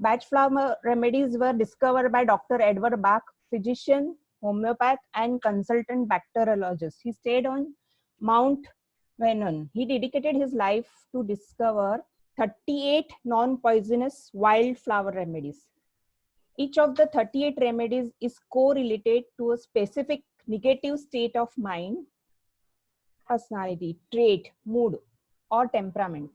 Batch flower remedies were discovered by Dr. Edward Bach, physician, homeopath, and consultant bacteriologist. He stayed on Mount Vernon. He dedicated his life to discover 38 non-poisonous wildflower remedies. Each of the 38 remedies is correlated to a specific negative state of mind, personality, trait, mood, or temperament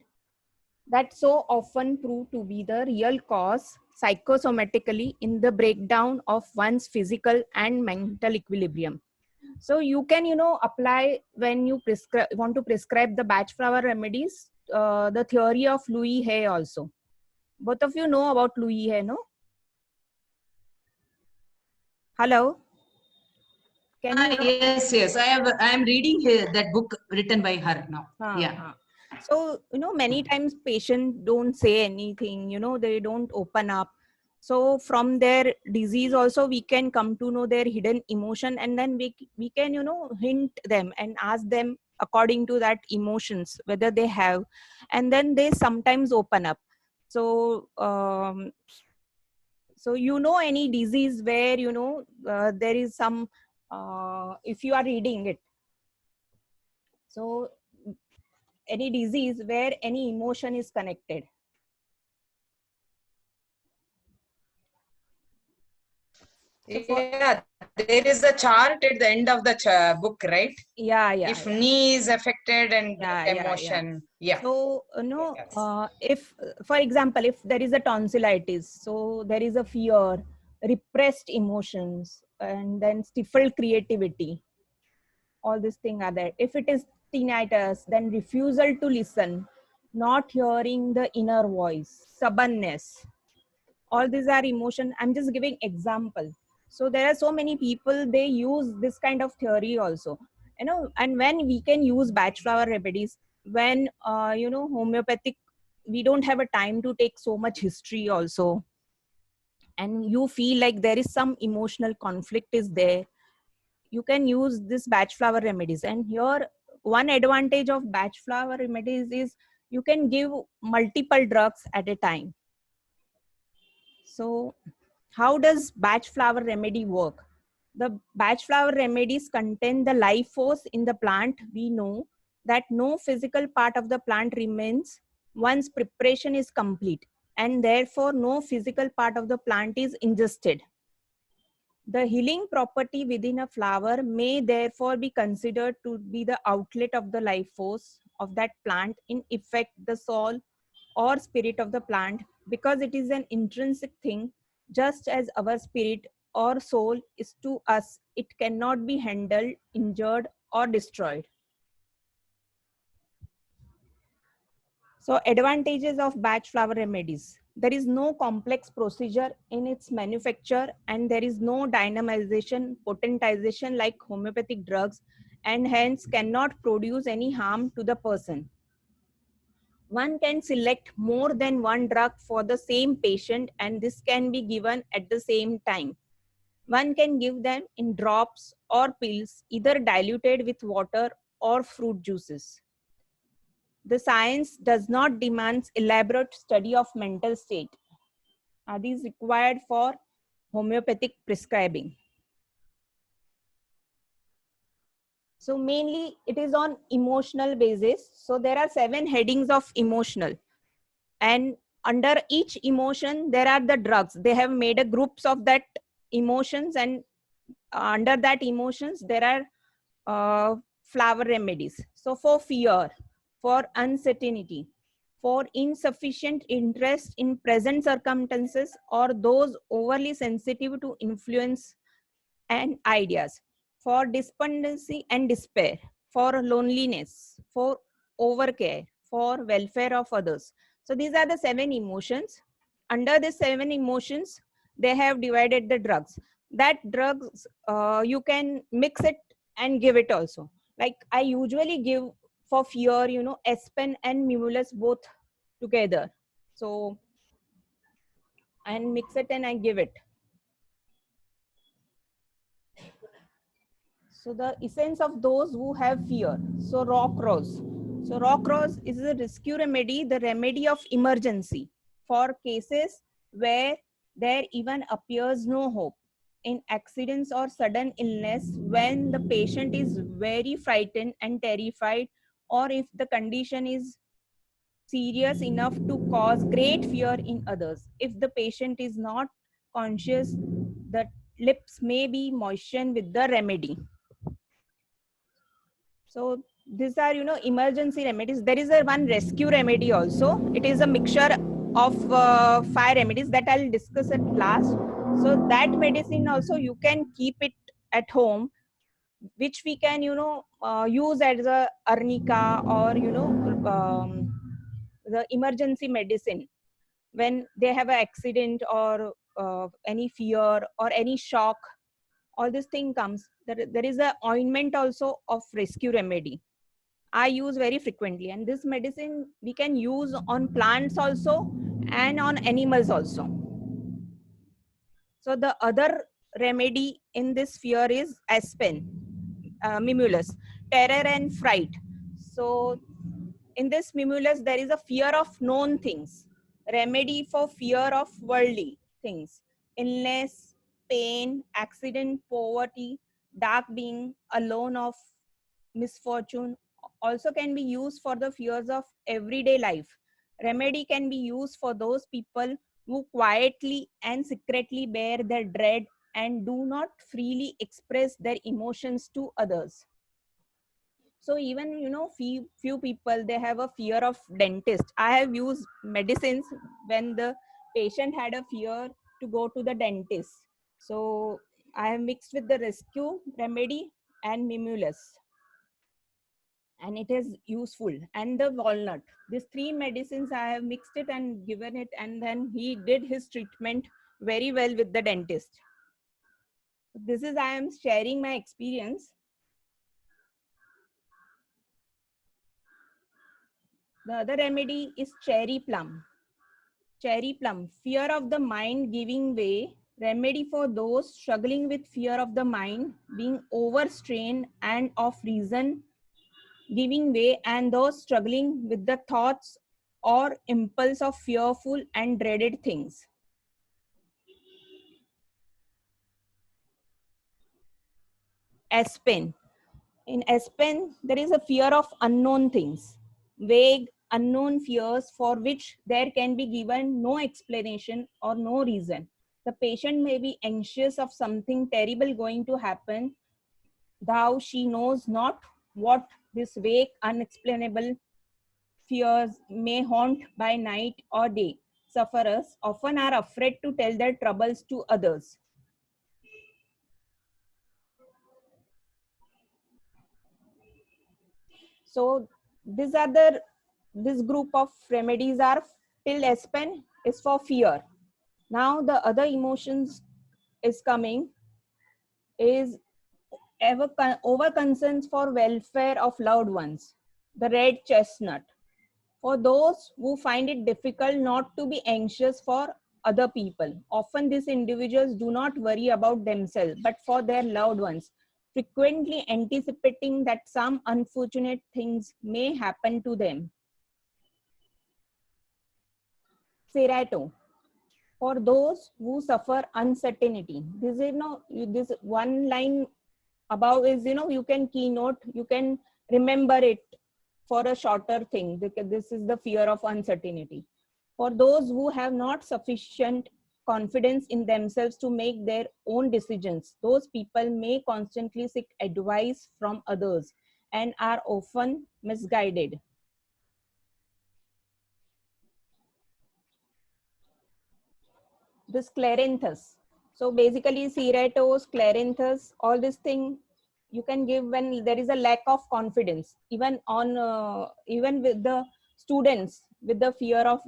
that so often prove to be the real cause psychosomatically in the breakdown of one's physical and mental equilibrium. So you can, apply when you want to prescribe the batch flower remedies, the theory of Louis Hay also. Both of you know about Louis Hay, no? Hello? Can you know? Yes. I am reading that book written by her now. Yeah. So, many times patients don't say anything, they don't open up. So from their disease also, we can come to know their hidden emotion, and then we can, hint them and ask them according to that emotions, whether they have, and then they sometimes open up. So, so any disease where, there is some, if you are reading it. So any disease where any emotion is connected. Yeah, there is a chart at the end of the book, right? Yeah. If knee is affected and emotion. Yeah. So, Yes. if, for example, if there is a tonsillitis, so there is a fear, repressed emotions, and then stifled creativity. All these things are there. If it is tinnitus, then refusal to listen, not hearing the inner voice, stubbornness. All these are emotion. I'm just giving example. So there are so many people, they use this kind of theory also, and when we can use batch flower remedies, when homeopathic, we don't have a time to take so much history also, and you feel like there is some emotional conflict is there, you can use this batch flower remedies. And here, one advantage of batch flower remedies is you can give multiple drugs at a time. So how does batch flower remedy work? The batch flower remedies contain the life force in the plant. We know that no physical part of the plant remains once preparation is complete, and therefore no physical part of the plant is ingested. The healing property within a flower may therefore be considered to be the outlet of the life force of that plant, in effect the soul or spirit of the plant, because it is an intrinsic thing, just as our spirit or soul is to us. It cannot be handled, injured, or destroyed. So advantages of batch flower remedies. There is no complex procedure in its manufacture, and there is no dynamization, potentization like homeopathic drugs, and hence cannot produce any harm to the person. One can select more than one drug for the same patient, and this can be given at the same time. One can give them in drops or pills, either diluted with water or fruit juices. The science does not demand elaborate study of mental state. Are these required for homeopathic prescribing? So mainly it is on emotional basis. So there are 7 headings of emotional, and under each emotion there are the drugs. They have made a groups of that emotions, and under that emotions there are flower remedies. So for fear, for uncertainty, for insufficient interest in present circumstances, or those overly sensitive to influence and ideas, for despondency and despair, for loneliness, for overcare, for welfare of others. So these are the 7 emotions. Under the 7 emotions, they have divided the drugs. That drugs, you can mix it and give it also. Like I usually give for fear, Aspen and Mimulus both together. So, and mix it and I give it. So the essence of those who have fear. So rock rose. So rock rose is a rescue remedy, the remedy of emergency for cases where there even appears no hope. In accidents or sudden illness, when the patient is very frightened and terrified, or if the condition is serious enough to cause great fear in others. If the patient is not conscious, the lips may be moistened with the remedy. So these are, emergency remedies. There is a one rescue remedy also. It is a mixture of fire remedies that I'll discuss at last. So that medicine also you can keep it at home, which we can, use as a arnica or, the emergency medicine when they have an accident or any fear or any shock. All this thing comes. There is a ointment also of rescue remedy I use very frequently, and this medicine we can use on plants also and on animals also. So the other remedy in this fear is aspen, mimulus, terror and fright. So in this mimulus, there is a fear of known things, remedy for fear of worldly things, illness, pain, accident, poverty, dark being, alone of misfortune, also can be used for the fears of everyday life. Remedy can be used for those people who quietly and secretly bear their dread and do not freely express their emotions to others. So even, few people, they have a fear of dentist. I have used medicines when the patient had a fear to go to the dentist. So I have mixed with the rescue remedy and mimulus, and it is useful. And the walnut, these three medicines I have mixed it and given it, and then he did his treatment very well with the dentist. This is, I am sharing my experience. The other remedy is cherry plum. Cherry plum, fear of the mind giving way, remedy for those struggling with fear of the mind being overstrained and of reason giving way, and those struggling with the thoughts or impulse of fearful and dreaded things. Aspen. In aspen, there is a fear of unknown things, vague, unknown fears for which there can be given no explanation or no reason. The patient may be anxious of something terrible going to happen, though she knows not what. This vague, unexplainable fears may haunt by night or day. Sufferers often are afraid to tell their troubles to others. So this group of remedies are, till aspen is for fear. Now the other emotions is coming is over concerns for welfare of loved ones. The red chestnut. For those who find it difficult not to be anxious for other people. Often these individuals do not worry about themselves, but for their loved ones, frequently anticipating that some unfortunate things may happen to them. Serato. For those who suffer uncertainty. This is, this one line above is, you can keynote, you can remember it for a shorter thing, because this is the fear of uncertainty. For those who have not sufficient confidence in themselves to make their own decisions, those people may constantly seek advice from others and are often misguided. This Clarinthus. So basically, Ceratos, Clarinthus, all this thing you can give when there is a lack of confidence, even on even with the students with the fear of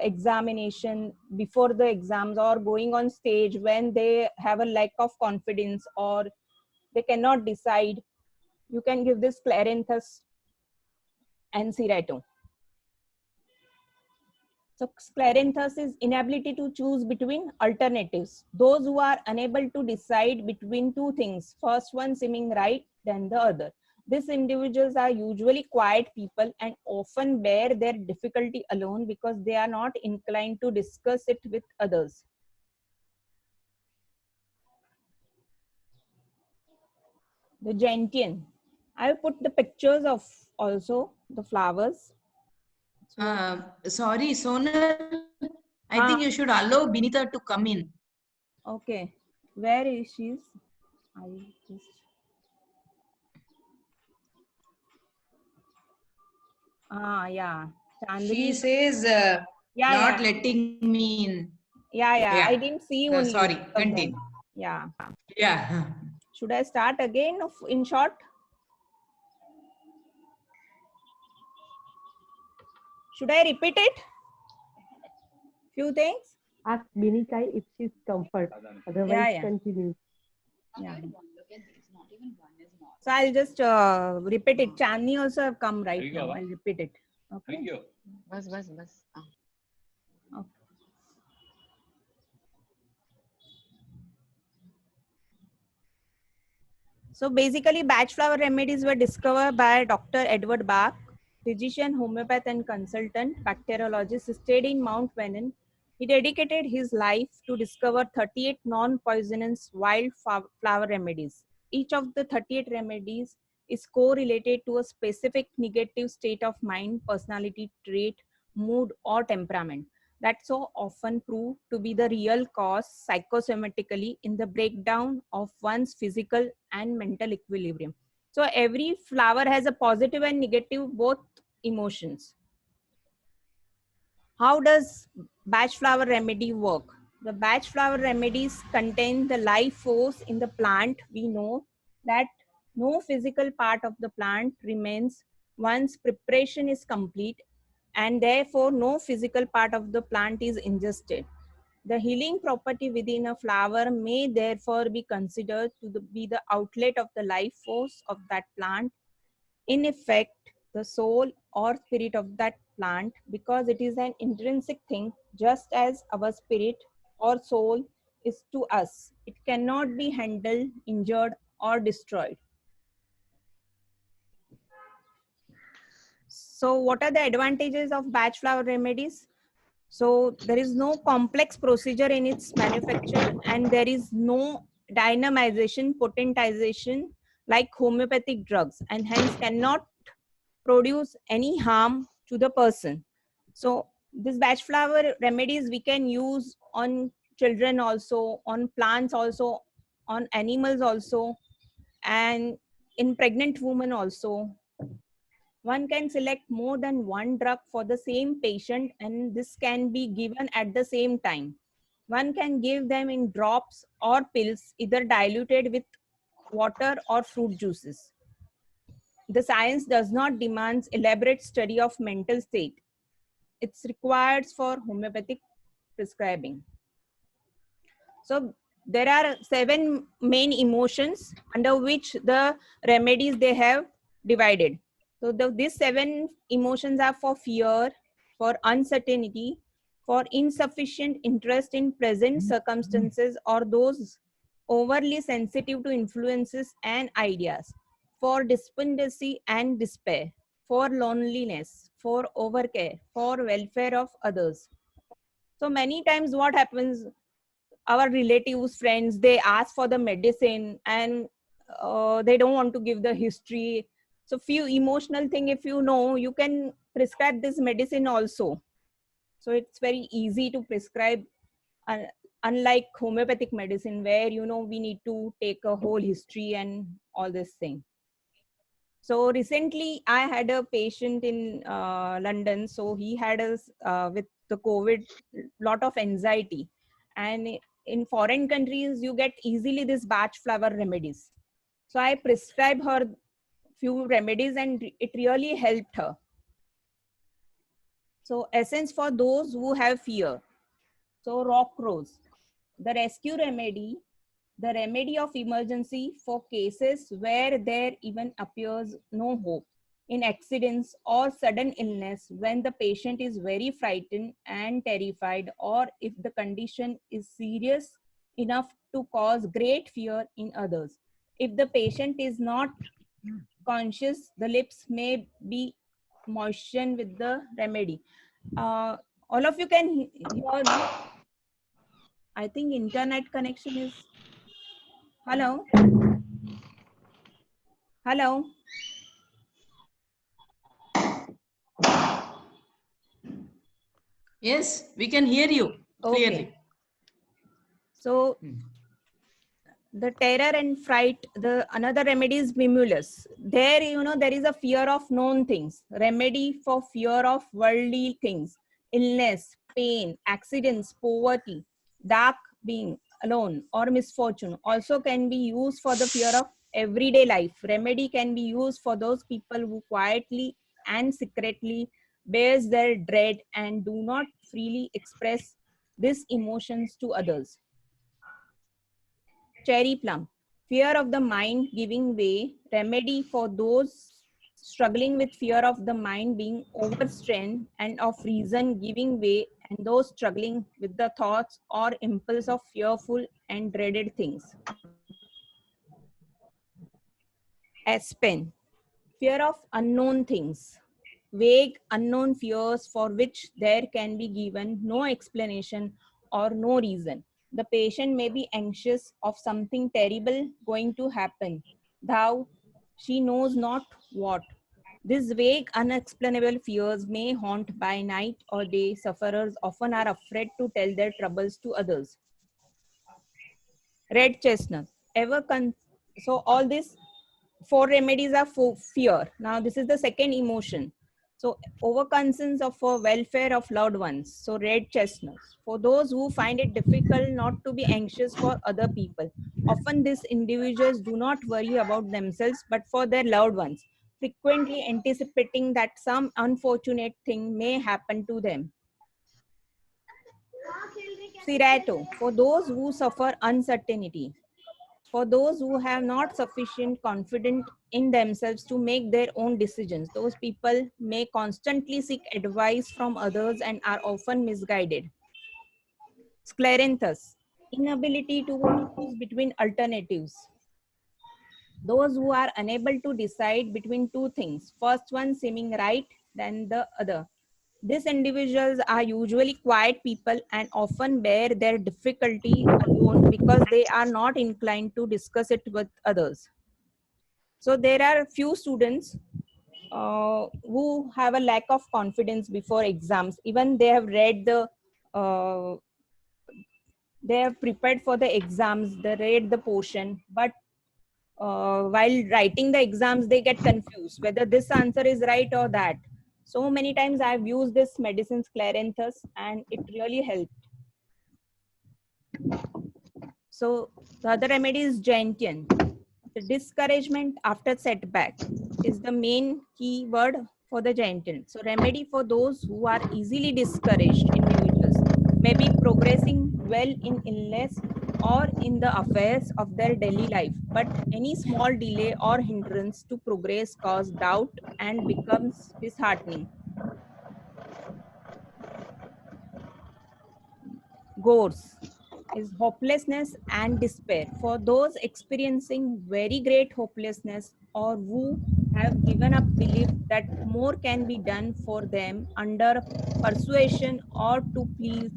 examination before the exams, or going on stage when they have a lack of confidence or they cannot decide. You can give this Clarinthus and Cerato. So Clarinthus is inability to choose between alternatives. Those who are unable to decide between two things, first one seeming right, then the other. These individuals are usually quiet people and often bear their difficulty alone because they are not inclined to discuss it with others. The gentian. I'll put the pictures of also the flowers. Sorry, Sonal. I think you should allow Binita to come in. Okay. Where is she? I just... yeah. Chandni. She says not letting me in. Yeah. I didn't see only. Sorry, continue. Yeah. Yeah. Should I start again in short? Should I repeat it? Few things? Ask Binita if she's comfort. Otherwise, continue. Yeah. So I'll just repeat it. Chandni also have come right now. I'll repeat it. Okay. Thank you. Bas. Okay. So basically, Bach flower remedies were discovered by Dr. Edward Bach, physician, homeopath, and consultant, bacteriologist, stayed in Mount Vernon. He dedicated his life to discover 38 non-poisonous wild flower remedies. Each of the 38 remedies is correlated to a specific negative state of mind, personality trait, mood, or temperament that so often prove to be the real cause psychosomatically in the breakdown of one's physical and mental equilibrium. So every flower has a positive and negative both emotions. How does Bach flower remedy work? The Bach flower remedies contain the life force in the plant. We know that no physical part of the plant remains once preparation is complete, and therefore no physical part of the plant is ingested. The healing property within a flower may therefore be considered to be the outlet of the life force of that plant, in effect, the soul or spirit of that plant, because it is an intrinsic thing, just as our spirit or soul is to us. It cannot be handled, injured, or destroyed. So what are the advantages of Bach flower remedies? So there is no complex procedure in its manufacture, and there is no dynamization, potentization like homeopathic drugs, and hence cannot produce any harm to the person. So this Bach flower remedies we can use on children also, on plants also, on animals also, and in pregnant women also. One can select more than one drug for the same patient, and this can be given at the same time. One can give them in drops or pills, either diluted with water or fruit juices. The science does not demand elaborate study of mental state. It's required for homeopathic prescribing. So there are 7 main emotions under which the remedies they have divided. So these 7 emotions are for fear, for uncertainty, for insufficient interest in present circumstances or those overly sensitive to influences and ideas, for despondency and despair, for loneliness, for overcare, for welfare of others. So many times what happens, our relatives, friends, they ask for the medicine and they don't want to give the history. So few emotional thing, if you know, you can prescribe this medicine also. So it's very easy to prescribe, unlike homeopathic medicine where, you know, we need to take a whole history and all this thing. So recently I had a patient in London. So he had with the COVID, lot of anxiety, and in foreign countries you get easily this Bach flower remedies. So I prescribed her few remedies and it really helped her. So essence for those who have fear. So rock rose, the rescue remedy, the remedy of emergency for cases where there even appears no hope, in accidents or sudden illness, when the patient is very frightened and terrified, or if the condition is serious enough to cause great fear in others. If the patient is not conscious, the lips may be moistened with the remedy. All of you can hear me? I think internet connection is... Hello? Hello? Yes, we can hear you clearly. Okay. So the terror and fright, the another remedy is mimulus. There, there is a fear of known things. Remedy for fear of worldly things. Illness, pain, accidents, poverty, dark being, alone, or misfortune also can be used for the fear of everyday life. Remedy can be used for those people who quietly and secretly bears their dread and do not freely express these emotions to others. Cherry plum, fear of the mind giving way, remedy for those struggling with fear of the mind being overstrained and of reason giving way, and those struggling with the thoughts or impulse of fearful and dreaded things. Aspen, fear of unknown things, vague unknown fears for which there can be given no explanation or no reason. The patient may be anxious of something terrible going to happen, though she knows not what. These vague, unexplainable fears may haunt by night or day. Sufferers often are afraid to tell their troubles to others. Red chestnut. So all these four remedies are for fear. Now this is the second emotion. So overconcerns of for welfare of loved ones. So red chestnuts. For those who find it difficult not to be anxious for other people. Often these individuals do not worry about themselves but for their loved ones, frequently anticipating that some unfortunate thing may happen to them. Serato. For those who suffer uncertainty. For those who have not sufficient confidence in themselves to make their own decisions, those people may constantly seek advice from others and are often misguided. Scleranthus, inability to choose between alternatives. Those who are unable to decide between two things, first one seeming right, then the other. These individuals are usually quiet people and often bear their difficulty alone because they are not inclined to discuss it with others. So there are few students who have a lack of confidence before exams. Even they have read they have prepared for the exams, they read the portion, but while writing the exams, they get confused whether this answer is right or that. So many times I've used this medicine Scleranthus and it really helped. So the other remedy is gentian. The discouragement after setback is the main key word for the gentian. So remedy for those who are easily discouraged individuals may be progressing well in illness or in the affairs of their daily life, but any small delay or hindrance to progress cause doubt and becomes disheartening. Gores is hopelessness and despair. For those experiencing very great hopelessness or who have given up belief that more can be done for them under persuasion or to please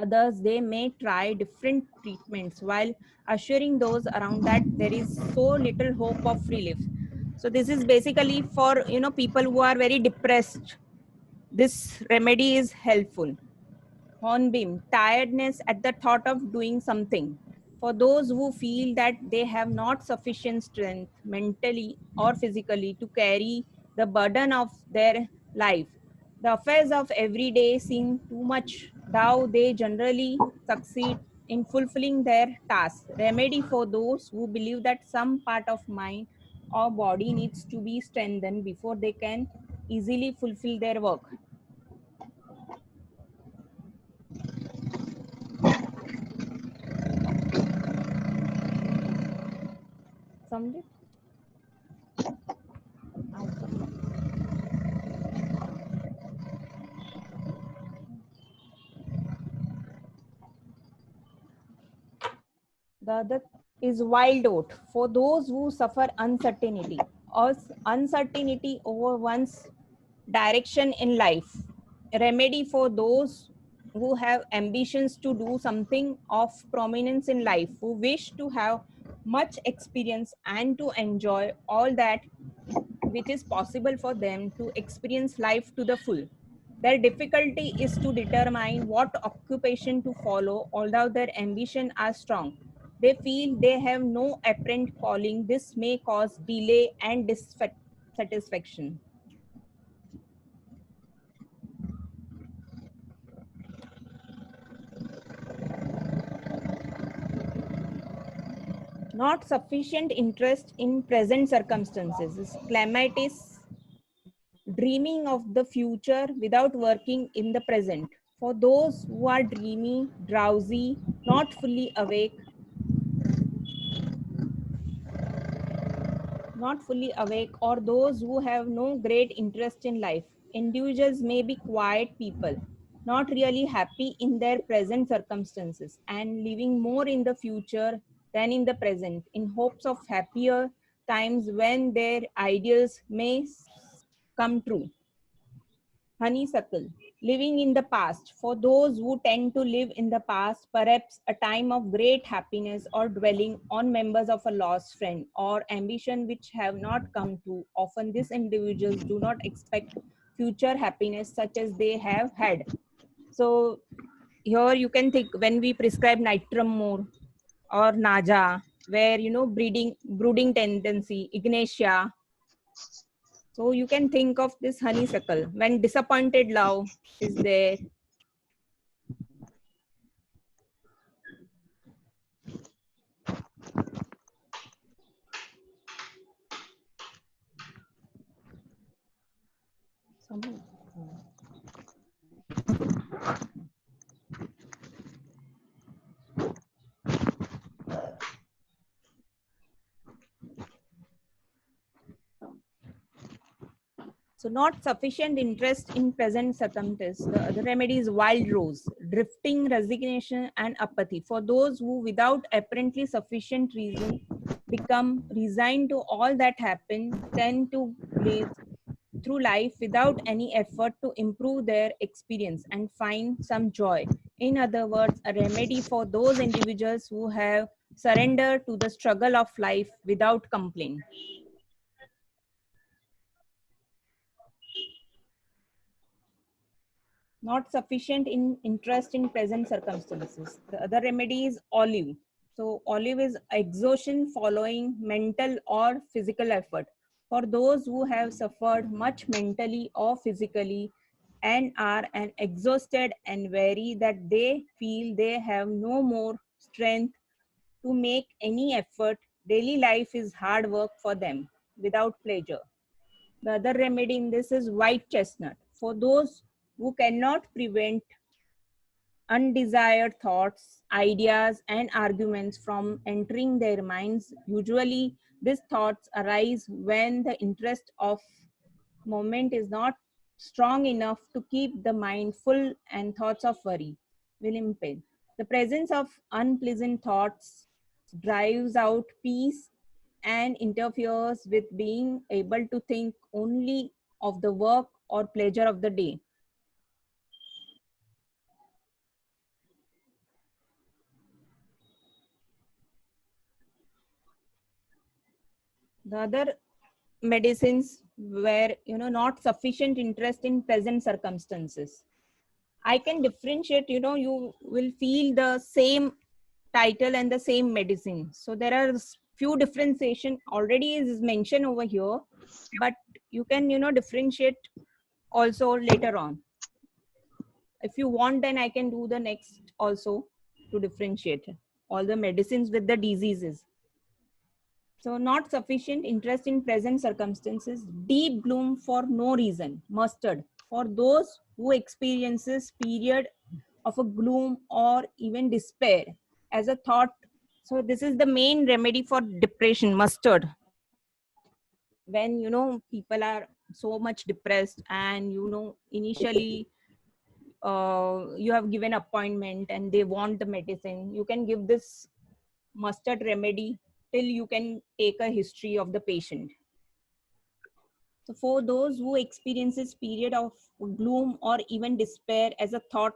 others, they may try different treatments while assuring those around that there is so little hope of relief. So this is basically for people who are very depressed. This remedy is helpful. Hornbeam, tiredness at the thought of doing something. For those who feel that they have not sufficient strength mentally or physically to carry the burden of their life, the affairs of every day seem too much, though they generally succeed in fulfilling their tasks. Remedy for those who believe that some part of mind or body needs to be strengthened before they can easily fulfill their work. समझे? The other is wild oat for those who suffer uncertainty or uncertainty over one's direction in life. A remedy for those who have ambitions to do something of prominence in life, who wish to have much experience and to enjoy all that which is possible for them to experience life to the full. Their difficulty is to determine what occupation to follow, although their ambition are strong. They feel they have no apparent calling. This may cause delay and dissatisfaction. Not sufficient interest in present circumstances is clematis, dreaming of the future without working in the present. For those who are dreamy, drowsy, not fully awake, or those who have no great interest in life, individuals may be quiet people, not really happy in their present circumstances and living more in the future than in the present, in hopes of happier times when their ideals may come true. Honeysuckle, living in the past. For those who tend to live in the past, perhaps a time of great happiness or dwelling on members of a lost friend or ambition which have not come true. Often these individuals do not expect future happiness such as they have had. So here you can think when we prescribe nitrum more or naja, where brooding tendency, ignatia. So you can think of this honeysuckle when disappointed love is there. So not sufficient interest in present circumstances. The other remedy is wild rose, drifting resignation and apathy. For those who without apparently sufficient reason become resigned to all that happen, tend to live through life without any effort to improve their experience and find some joy. In other words, a remedy for those individuals who have surrendered to the struggle of life without complaint. Not sufficient in interest in present circumstances. The other remedy is olive. So olive is exhaustion following mental or physical effort. For those who have suffered much mentally or physically and are exhausted and weary that they feel they have no more strength to make any effort, daily life is hard work for them without pleasure. The other remedy in this is white chestnut. For those who cannot prevent undesired thoughts, ideas, and arguments from entering their minds, usually these thoughts arise when the interest of moment is not strong enough to keep the mind full and thoughts of worry will impede. The presence of unpleasant thoughts drives out peace and interferes with being able to think only of the work or pleasure of the day. The other medicines were not sufficient interest in present circumstances. I can differentiate, you will feel the same title and the same medicine. So there are few differentiation already is mentioned over here, but you can differentiate also later on. If you want, then I can do the next also to differentiate all the medicines with the diseases. So not sufficient interest in present circumstances, deep gloom for no reason, mustard. For those who experiences period of a gloom or even despair as a thought. So this is the main remedy for depression, mustard. When, people are so much depressed and, initially you have given appointment and they want the medicine, you can give this mustard remedy till you can take a history of the patient. So for those who experiences period of gloom or even despair as a thought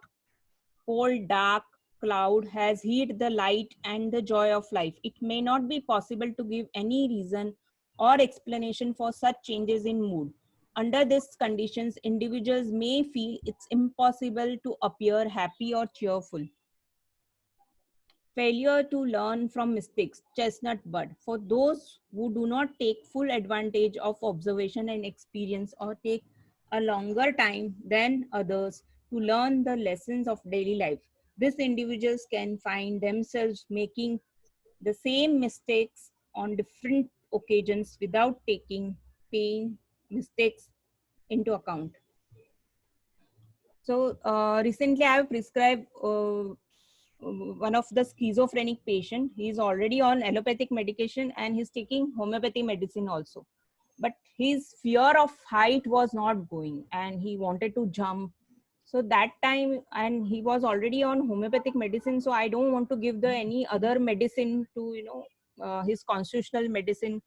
cold dark cloud has hid the light and the joy of life, it may not be possible to give any reason or explanation for such changes in mood. Under these conditions, individuals may feel it's impossible to appear happy or cheerful. Failure to learn from mistakes, chestnut bud. For those who do not take full advantage of observation and experience or take a longer time than others to learn the lessons of daily life, these individuals can find themselves making the same mistakes on different occasions without taking pain mistakes into account. So recently I have prescribed one of the schizophrenic patient. He is already on allopathic medication and he's taking homeopathy medicine also. But his fear of height was not going and he wanted to jump. So that time, and he was already on homeopathic medicine. So I don't want to give the any other medicine to, his constitutional medicine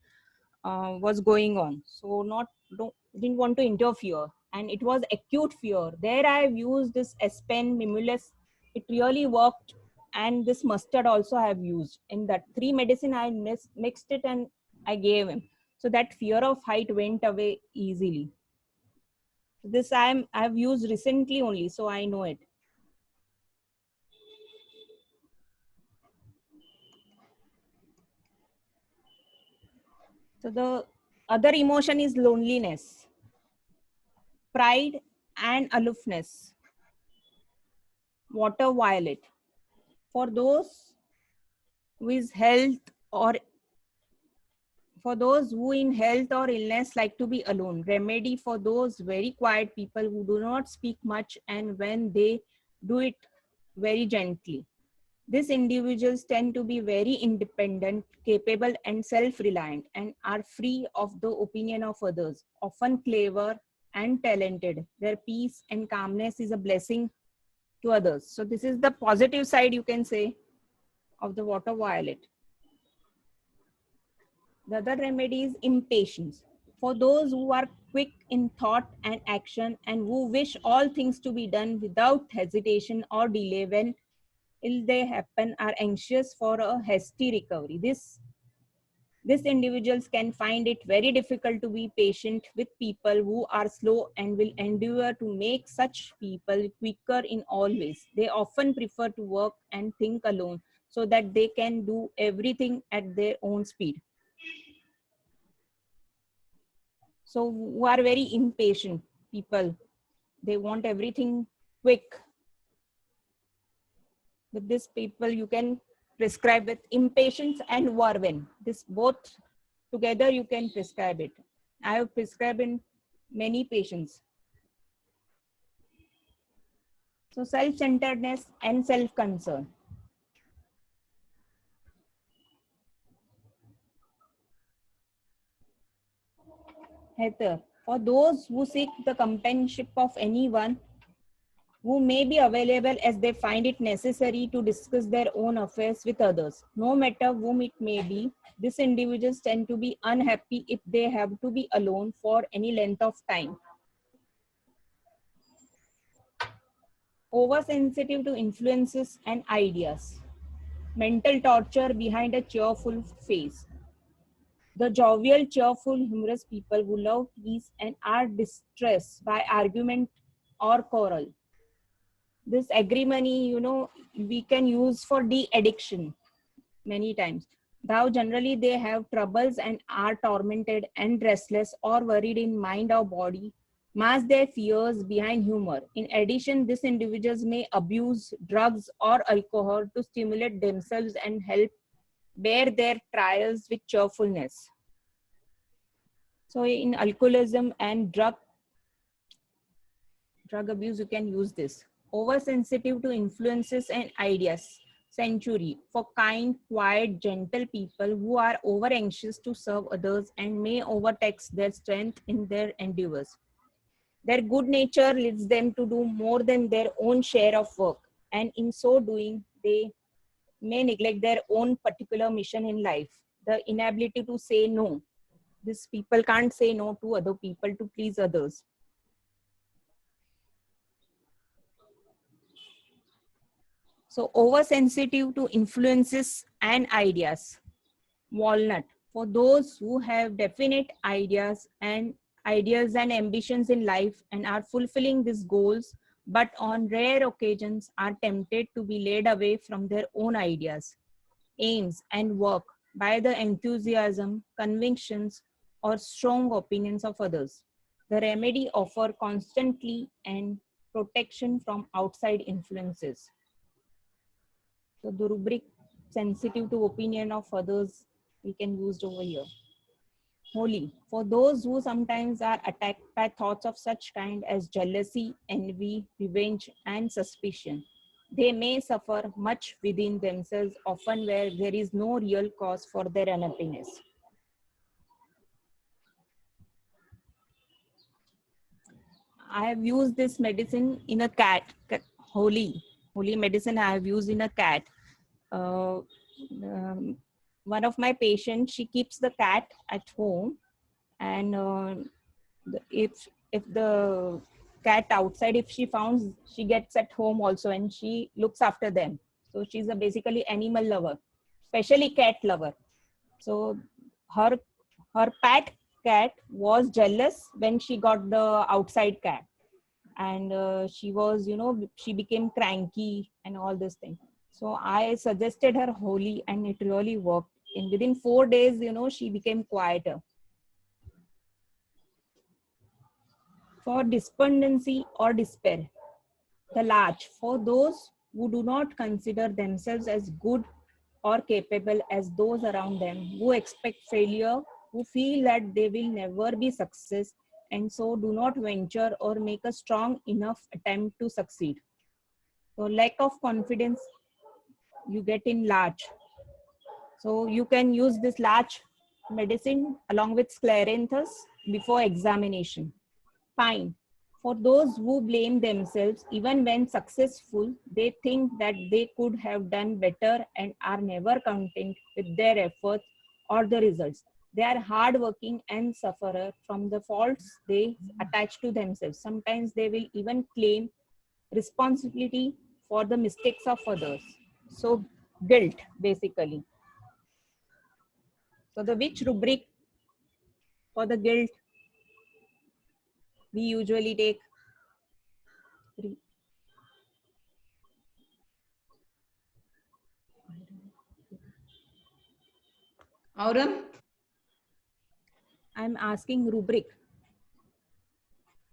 was going on. So didn't want to interfere. And it was acute fear. There I've used this Aspen, Mimulus. It really worked. And this mustard also I have used. In that 3 medicine, I mixed it and I gave him. So that fear of height went away easily. This I've used recently only, so I know it. So the other emotion is loneliness, pride and aloofness. Water violet. For those with health or for those who in health or illness like to be alone, remedy for those very quiet people who do not speak much and when they do it very gently. These individuals tend to be very independent, capable and self-reliant and are free of the opinion of others, often clever and talented. Their peace and calmness is a blessing to others. So this is the positive side, you can say, of the water violet. The other remedy is impatience. For those who are quick in thought and action and who wish all things to be done without hesitation or delay when ill they happen, are anxious for a hasty recovery. These individuals can find it very difficult to be patient with people who are slow and will endeavor to make such people quicker in all ways. They often prefer to work and think alone so that they can do everything at their own speed. So who are very impatient people, they want everything quick. With this people, you can prescribe with impatience and vervein. This both together you can prescribe it. I have prescribed in many patients. So self-centeredness and self-concern. Heather, for those who seek the companionship of anyone who may be available as they find it necessary to discuss their own affairs with others, no matter whom it may be. These individuals tend to be unhappy if they have to be alone for any length of time. Oversensitive to influences and ideas. Mental torture behind a cheerful face. The jovial, cheerful, humorous people who love peace and are distressed by argument or quarrel. This agrimony, we can use for de-addiction many times. Though generally they have troubles and are tormented and restless or worried in mind or body, mask their fears behind humor. In addition, these individuals may abuse drugs or alcohol to stimulate themselves and help bear their trials with cheerfulness. So in alcoholism and drug abuse, you can use this. Oversensitive to influences and ideas. Century, for kind, quiet, gentle people who are over anxious to serve others and may overtax their strength in their endeavors. Their good nature leads them to do more than their own share of work, and in so doing, they may neglect their own particular mission in life. The inability to say no. These people can't say no to other people to please others. So oversensitive to influences and ideas. Walnut. For those who have definite ideas and ambitions in life and are fulfilling these goals, but on rare occasions are tempted to be led away from their own ideas, aims, and work by the enthusiasm, convictions, or strong opinions of others. The remedy offer constantly and protection from outside influences. So the rubric sensitive to opinion of others we can use over here. Holy. For those who sometimes are attacked by thoughts of such kind as jealousy, envy, revenge, and suspicion, they may suffer much within themselves, often where there is no real cause for their unhappiness. I have used this medicine in a cat. Holy medicine I have used in a cat. One of my patients, she keeps the cat at home, and if the cat outside, if she found, she gets at home also, and she looks after them. So she's a basically animal lover, especially cat lover. So her pet cat was jealous when she got the outside cat, and she was, she became cranky and all this thing. So I suggested her Holy, and it really worked. In within 4 days, she became quieter. For despondency or despair, the larch. For those who do not consider themselves as good or capable as those around them, who expect failure, who feel that they will never be success, and so do not venture or make a strong enough attempt to succeed. So lack of confidence you get in larch. So you can use this larch medicine along with scleranthus before examination. Pine. For those who blame themselves, even when successful, they think that they could have done better and are never content with their efforts or the results. They are hardworking and suffer from the faults they attach to themselves. Sometimes they will even claim responsibility for the mistakes of others. So guilt, basically. So the which rubric for the guilt we usually take? 3. Aurum? I'm asking rubric.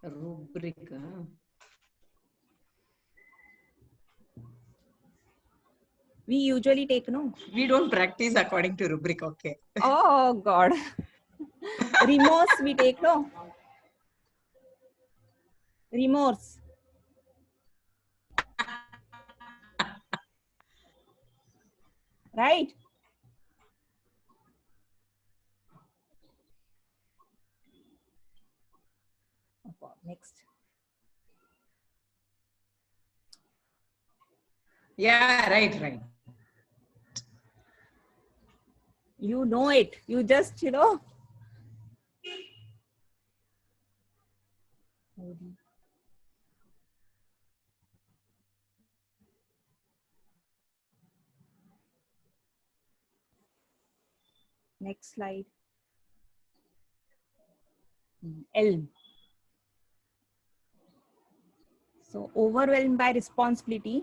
Rubric. We usually take, no? We don't practice according to rubric, okay. Oh God. Remorse we take, no? Remorse. Right? Oh, next. Yeah, right. You know it. You just, Next slide. Elm. So overwhelmed by responsibility,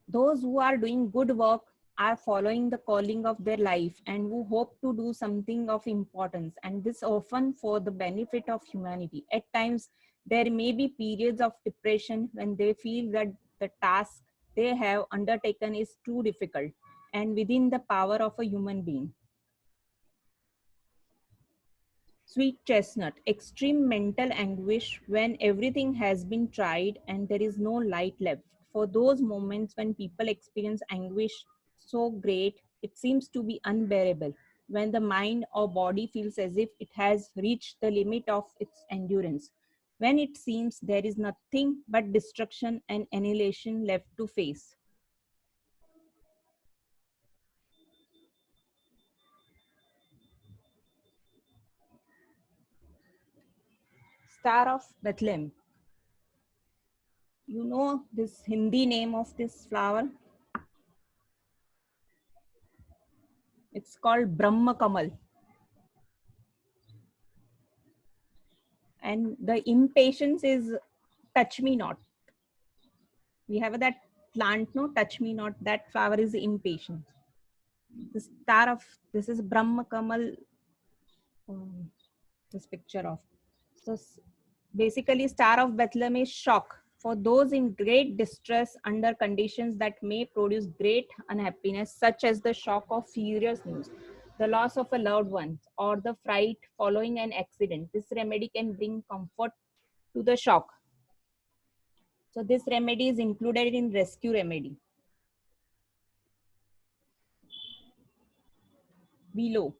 those who are doing good work are following the calling of their life and who hope to do something of importance, and this often for the benefit of humanity. At times, there may be periods of depression when they feel that the task they have undertaken is too difficult and within the power of a human being. Sweet chestnut, extreme mental anguish when everything has been tried and there is no light left. For those moments when people experience anguish so great, it seems to be unbearable, when the mind or body feels as if it has reached the limit of its endurance, when it seems there is nothing but destruction and annihilation left to face. Star of Bethlehem. You know this Hindi name of this flower? It's called Brahma Kamal. And the impatience is touch me not. We have that plant, no, touch me not. That flower is impatient. The star of this is Brahma Kamal. This picture of. So basically, Star of Bethlehem is shock for those in great distress under conditions that may produce great unhappiness, such as the shock of furious news, the loss of a loved one, or the fright following an accident. This remedy can bring comfort to the shock. So this remedy is included in rescue remedy. Below,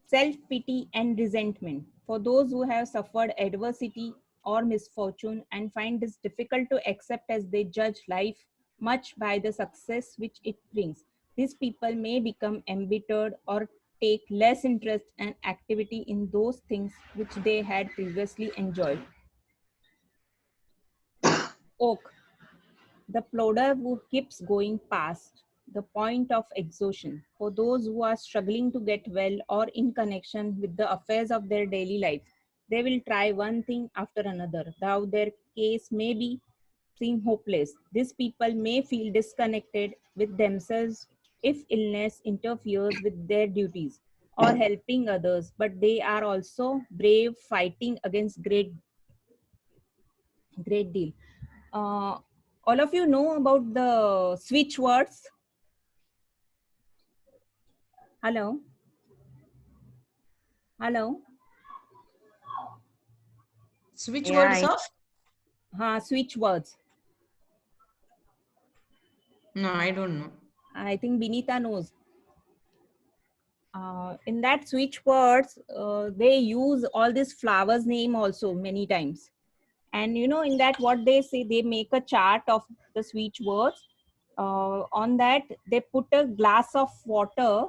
self-pity and resentment. For those who have suffered adversity or misfortune and find this difficult to accept as they judge life much by the success which it brings, these people may become embittered or take less interest and activity in those things which they had previously enjoyed. Oak, the plodder who keeps going past the point of exhaustion. For those who are struggling to get well or in connection with the affairs of their daily life, they will try one thing after another, though their case may be seem hopeless. These people may feel disconnected with themselves if illness interferes with their duties or helping others, but they are also brave, fighting against great deal. All of you know about the switch words? Hello? Hello? Switch Yeah, words of? Switch words. No, I don't know. I think Binita knows. In that switch words, they use all these flowers name also many times. And you know, in that what they say, they make a chart of the switch words. On that, they put a glass of water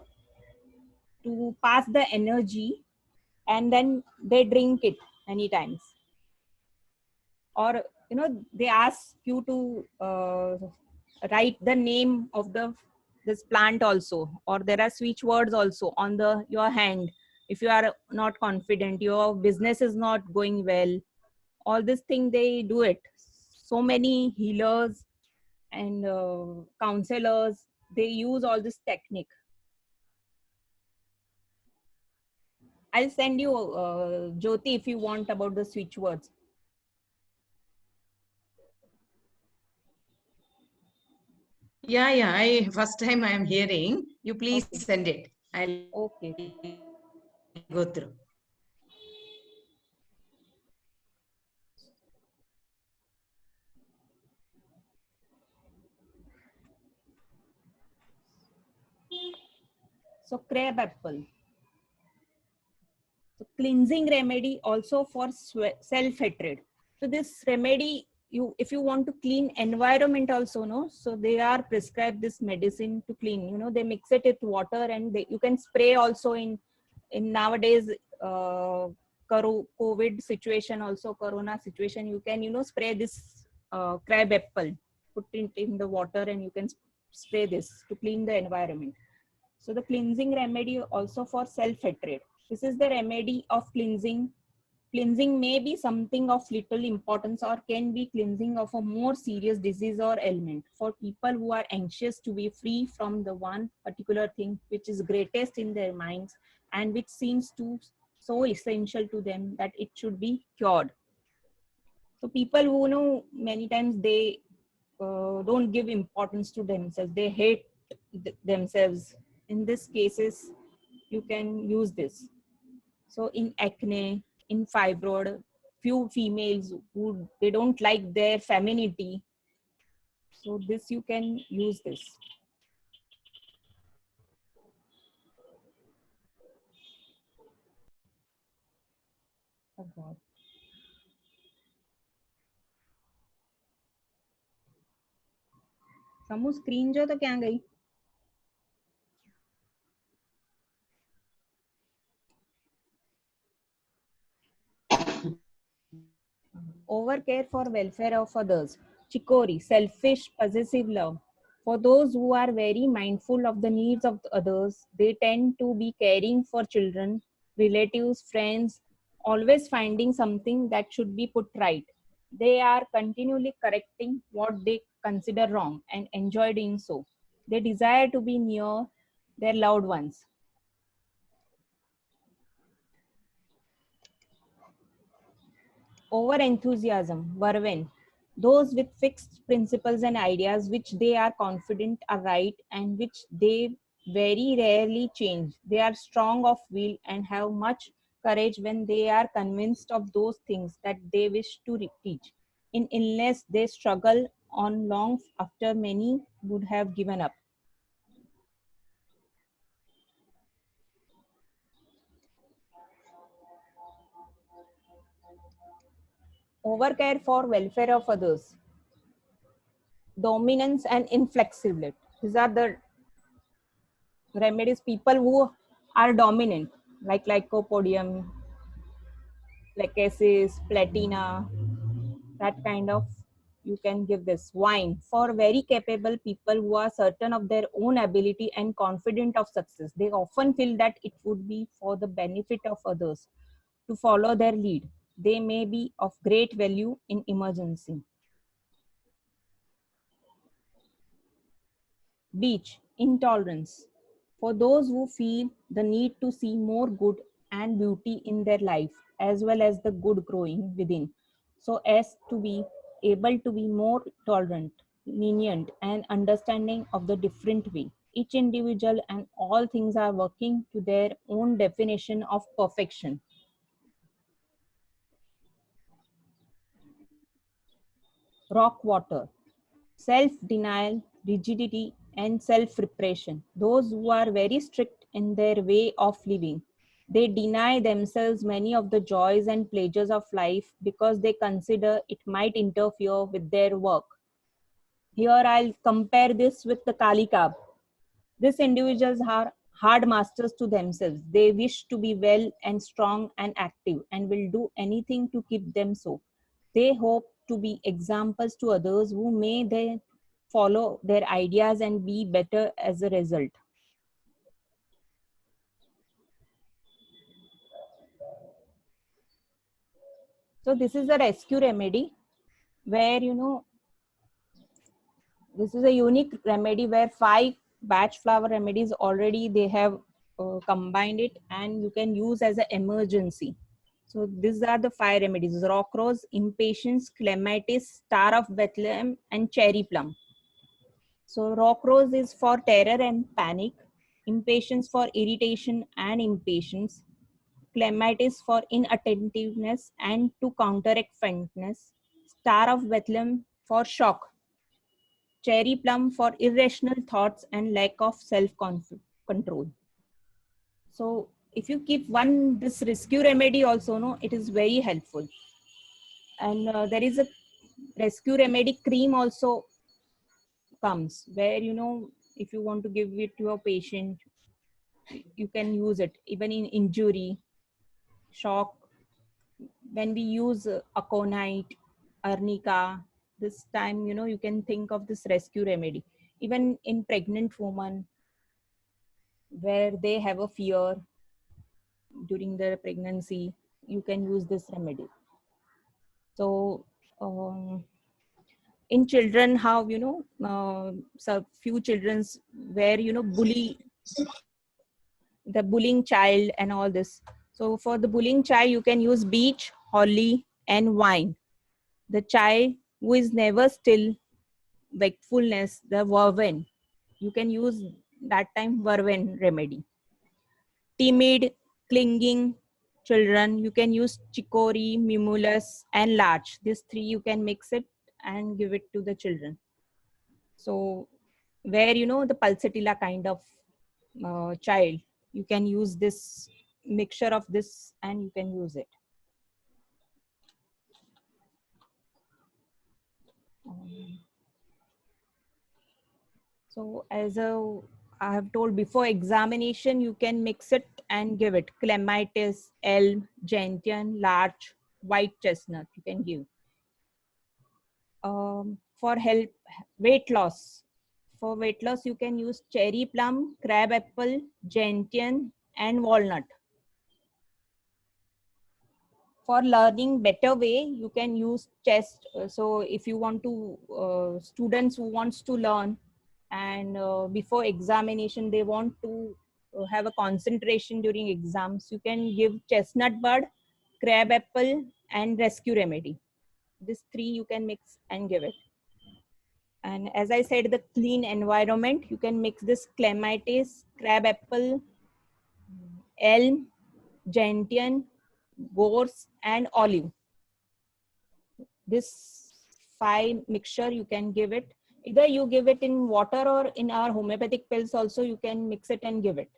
to pass the energy, and then they drink it many times. Or you know, they ask you to write the name of this plant also, or there are switch words also on the your hand. If you are not confident, your business is not going well, all this thing they do it. So many healers and counselors, they use all this technique. I'll send you Jyoti if you want about the switch words. Yeah. I first time I am hearing. You please Okay. send it. I'll Okay. go through. So crab apple. So cleansing remedy also for self-hatred. So this remedy, if you want to clean environment also, no, so they are prescribed this medicine to clean. You know, they mix it with water, and you can spray also in nowadays COVID situation, also corona situation. You can spray this crab apple, put it in the water, and you can spray this to clean the environment. So the cleansing remedy also for self-hatred. This is the remedy of cleansing. Cleansing may be something of little importance or can be cleansing of a more serious disease or ailment. For people who are anxious to be free from the one particular thing which is greatest in their minds and which seems to so essential to them that it should be cured. So people who know many times they don't give importance to themselves. They hate themselves. In this cases, you can use this. So in acne, in fibroid, few females who they don't like their femininity. So this you can use this. Oh God. समूह screen जो तो क्या गई Overcare for welfare of others. Chicory, selfish, possessive love. For those who are very mindful of the needs of the others, they tend to be caring for children, relatives, friends, always finding something that should be put right. They are continually correcting what they consider wrong and enjoy doing so. They desire to be near their loved ones. Over enthusiasm, Varven. Those with fixed principles and ideas which they are confident are right and which they very rarely change. They are strong of will and have much courage when they are convinced of those things that they wish to teach. In illness, they struggle on long after many would have given up. Overcare for welfare of others. Dominance and inflexibility. These are the remedies. People who are dominant, like lycopodium, lachesis, platina, that kind of, you can give this. Wine for very capable people who are certain of their own ability and confident of success. They often feel that it would be for the benefit of others to follow their lead. They may be of great value in emergency. Beach, intolerance. For those who feel the need to see more good and beauty in their life, as well as the good growing within, so as to be able to be more tolerant, lenient, and understanding of the different way. Each individual and all things are working to their own definition of perfection. Rock water. Self-denial, rigidity, and self-repression. Those who are very strict in their way of living. They deny themselves many of the joys and pleasures of life because they consider it might interfere with their work. Here I'll compare this with the Kali Kab. These individuals are hard masters to themselves. They wish to be well and strong and active and will do anything to keep them so. They hope to be examples to others who may then follow their ideas and be better as a result. So this is a rescue remedy where, this is a unique remedy where 5 batch flower remedies already they have combined it, and you can use as an emergency. So these are the 5 remedies: rock rose, impatience, clematis, star of Bethlehem, and cherry plum. So rock rose is for terror and panic, impatience for irritation and impatience, clematis for inattentiveness and to counteract faintness, star of Bethlehem for shock, cherry plum for irrational thoughts and lack of self-control. So if you keep one this rescue remedy also, no, it is very helpful. And there is a rescue remedy cream also comes where, if you want to give it to a patient, you can use it even in injury, shock. When we use aconite, arnica, this time, you can think of this rescue remedy. Even in pregnant women where they have a fear during their pregnancy, you can use this remedy. So in children, how, so few children's where, the bullying child and all this. So for the bullying child, you can use beech, holly, and wine. The child who is never still, wakefulness, the verven, you can use that time verven remedy. Timid, clinging children, you can use chicory, mimulus, and larch. These 3 you can mix it and give it to the children. So where, the pulsatilla kind of child, you can use this mixture of this and you can use it. So as I have told before examination, you can mix it and give it clematis, elm, gentian, larch, white chestnut you can give. For help weight loss, for weight loss you can use cherry plum, crab apple, gentian and walnut. For learning better way you can use chest. So if you want to students who wants to learn and before examination they want to have a concentration during exams, you can give chestnut bud, crab apple and rescue remedy. These three you can mix and give it. And as I said, the clean environment, you can mix this clematis, crab apple, elm, gentian, gorse and olive. This 5 mixture you can give it. Either you give it in water or in our homeopathic pills also you can mix it and give it.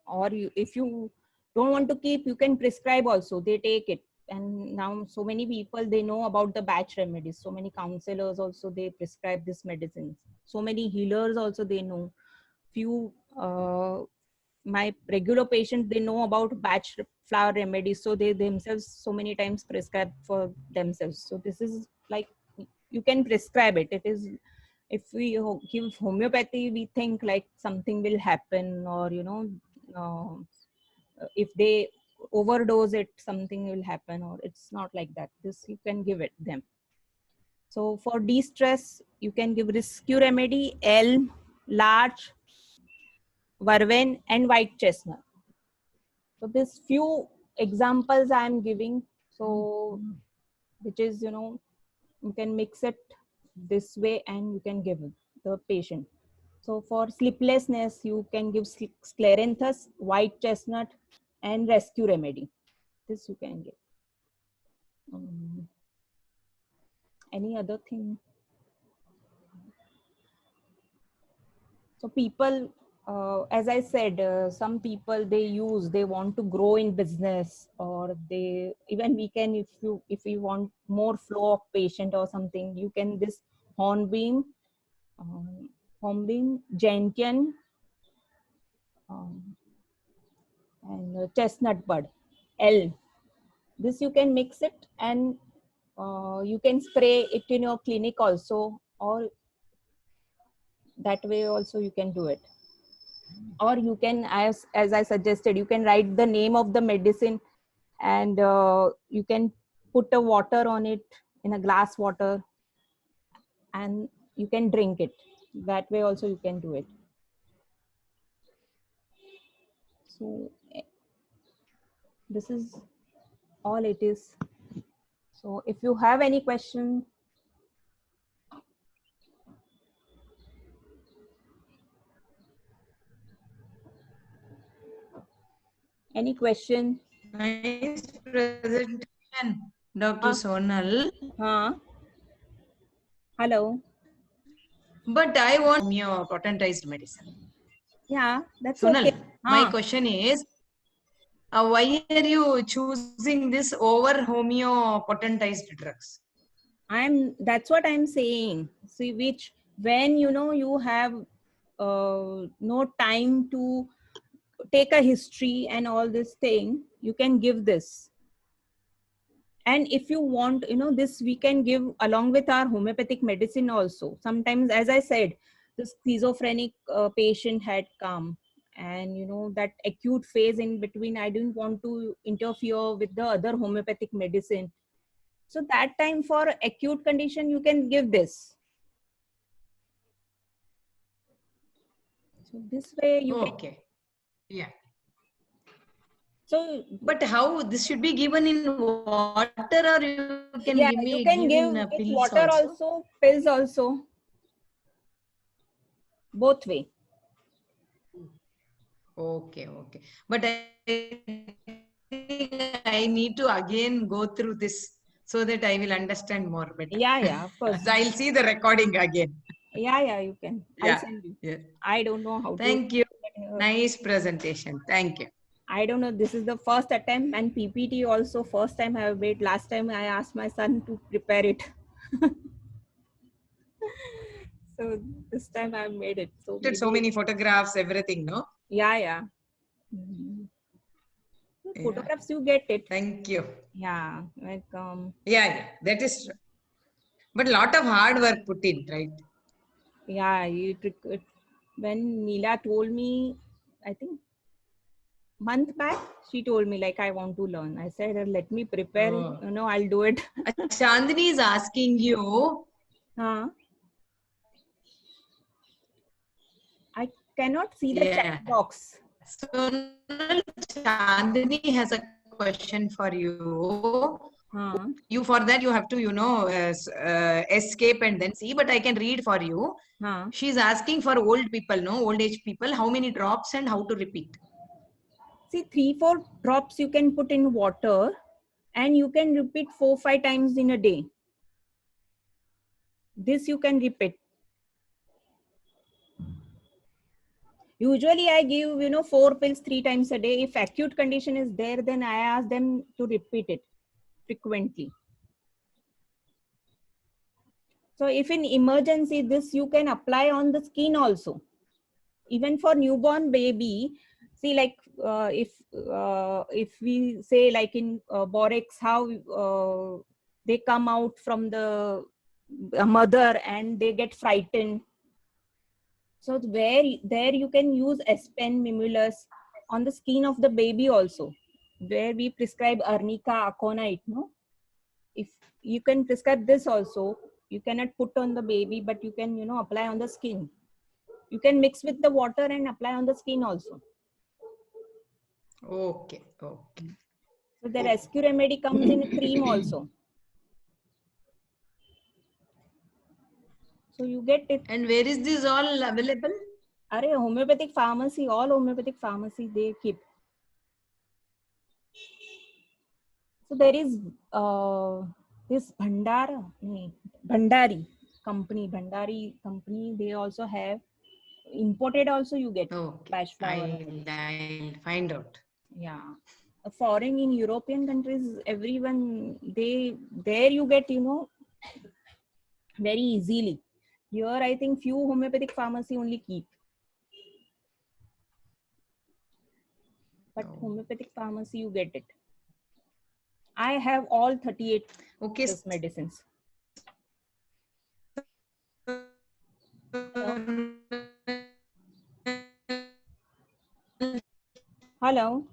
Or if you don't want to keep, you can prescribe also, they take it. And now so many people, they know about the batch remedies. So many counselors also, they prescribe this medicines. So many healers also, they know. Few my regular patients, they know about batch flower remedies. So they themselves so many times prescribe for themselves. So this is like, you can prescribe it. It is, if we give homeopathy, we think like something will happen, or if they overdose it, something will happen, or it's not like that. This you can give it them. So for de-stress, you can give rescue remedy, elm, larch, vervain and white chestnut. So these few examples I am giving, so which is, you can mix it this way and you can give the patient. So for sleeplessness, you can give scleranthus, white chestnut and rescue remedy. This you can give. Any other thing? So people, as I said, some people they want to grow in business, or they even we can, if you want more flow of patient or something, you can this hornbeam, gentian, and chestnut bud, elm. This you can mix it and you can spray it in your clinic also, or that way also you can do it. Or you can, as I suggested, you can write the name of the medicine and you can put a water on it in a glass water and you can drink it. That way also you can do it. So this is all it is. So if you have any question. Any question? Nice presentation, Dr. Sonal. Hello. But I want homeo potentized medicine. Yeah, that's Sonal, okay. my question is, why are you choosing this over homeo potentized drugs? That's what I'm saying. See, which when you have no time to take a history and all this thing, you can give this. And if you want, this we can give along with our homeopathic medicine also. Sometimes, as I said, the schizophrenic patient had come, and that acute phase in between, I didn't want to interfere with the other homeopathic medicine. So that time, for acute condition, you can give this. So this way you can. Yeah. So, but how this should be given in water, or you can give me you can give in pills water also, pills also, both way. Okay. But I need to again go through this so that I will understand more better. Yeah, of course. So I'll see the recording again. Yeah, you can. I'll send you. Yeah. I don't know how Thank you. Nice presentation. Thank you. I don't know. This is the first attempt, and PPT also first time I have made. Last time I asked my son to prepare it. So this time I made it. So many photographs, everything, no? Yeah. Yeah. Photographs you get it. Thank you. Yeah, like Yeah, that is true. But lot of hard work put in, right? yeah, when Neela told me, I think month back, she told me like I want to learn. I said, let me prepare. Oh. I'll do it. Chandini is asking you. Huh? I cannot see the Yeah. chat box. So Chandini has a question for you. Huh? You for that you have to escape and then see. But I can read for you. Huh? She's asking for old people, no, old age people, how many drops and how to repeat. See, 3-4 drops you can put in water, and you can repeat 4-5 times in a day. This you can repeat. Usually I give 4 pills 3 times a day. If acute condition is there, then I ask them to repeat it frequently. So if in emergency, this you can apply on the skin also. Even for newborn baby, see, like if we say like in Borax, how they come out from the mother and they get frightened. So there you can use Aspen Mimulus on the skin of the baby also, where we prescribe Arnica aconite, no? If you can prescribe this also, you cannot put on the baby, but you can, apply on the skin. You can mix with the water and apply on the skin also. Okay, okay. So the rescue remedy comes in a cream also. So you get it. And where is this all available? Are homeopathic pharmacy, all homeopathic pharmacy they keep. So there is this Bhandari company. They also have imported also you get Okay, patch flower. I'll find out. Yeah, foreign in European countries, everyone there you get very easily. Here I think few homeopathic pharmacy only keep. But homeopathic pharmacy you get it. I have all 38 Okay. these medicines. Hello. Hello.